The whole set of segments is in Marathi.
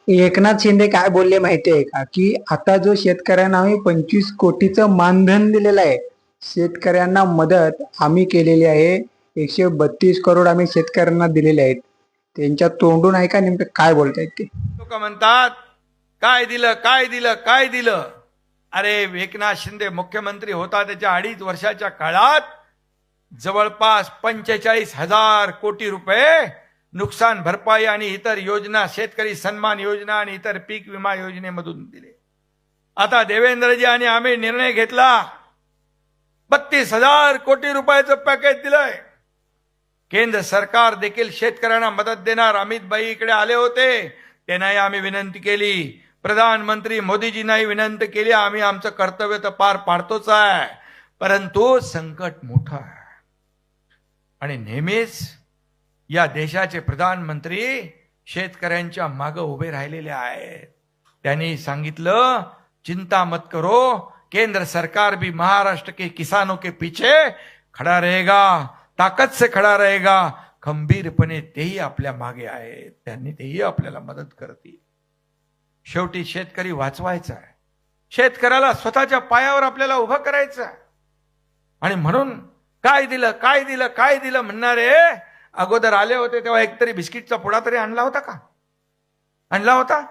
एकनाथ शिंदे काय बोलले माहितीये का, की आता जो शेतकऱ्यांना आम्ही 25 कोटीचं मानधन दिलेलं आहे, शेतकऱ्यांना मदत आम्ही केलेली आहे. 132 करोड आम्ही शेतकऱ्यांना दिलेले आहेत. त्यांच्या तोंडून ऐका नेमकं काय बोलतायत ते. लोक म्हणतात काय दिलं काय दिलं काय दिलं. अरे एकनाथ शिंदे मुख्यमंत्री होता त्याच्या 2.5 वर्षाच्या काळात जवळपास 45,000 कोटी रुपये नुकसान भरपाई आणि इतर योजना, शेतकरी सन्मान योजना आणि इतर पीक विमा योजनेमधून दिले. आता देवेंद्रजी आणि आम्ही निर्णय घेतला 32,000 कोटी रुपयाचं पॅकेज दिलंय. केंद्र सरकार देखील शेतकऱ्यांना मदत देणार. अमितभाई इकडे आले होते, त्यांनाही आम्ही विनंती केली. प्रधानमंत्री मोदीजींनाही विनंती केली. आम्ही आमचं कर्तव्य तर पार पाडतोच आहे, परंतु संकट मोठं आहे. आणि नेहमीच या देशाचे प्रधानमंत्री शेतकऱ्यांच्या मागे उभे राहिलेले आहेत. त्यांनी सांगितलं चिंता मत करो, केंद्र सरकार भी महाराष्ट्र के किसानों के पीछे खड़ा रहेगा, ताकद से खड़ा रहेगा. खंबीरपणे तेही आपल्या मागे आहेत, त्यांनी तेही आपल्याला मदत करतील. शेवटी शेतकरी वाचवायचा आहे, शेतकऱ्याला स्वतःच्या पायावर आपल्याला उभं करायचं आहे. आणि म्हणून काय दिलं काय दिलं काय दिलं म्हणणारे अगोदर आले होते तेव्हा एकतरी बिस्किटचा पुडा तरी आणला होता का? आणला होता?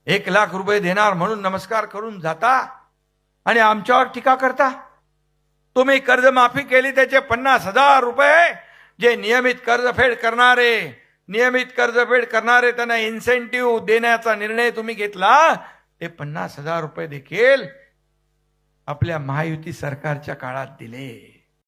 1,00,000 रुपये देणार म्हणून नमस्कार करून जाता आणि आमच्यावर टीका करता. तुम्ही कर्जमाफी केली, त्याचे 50,000 रुपये जे नियमित कर्जफेड करणारे त्यांना इन्सेंटिव्ह देण्याचा निर्णय तुम्ही घेतला. ते 50,000 रुपये देखील आपल्या महायुती सरकारच्या काळात दिले.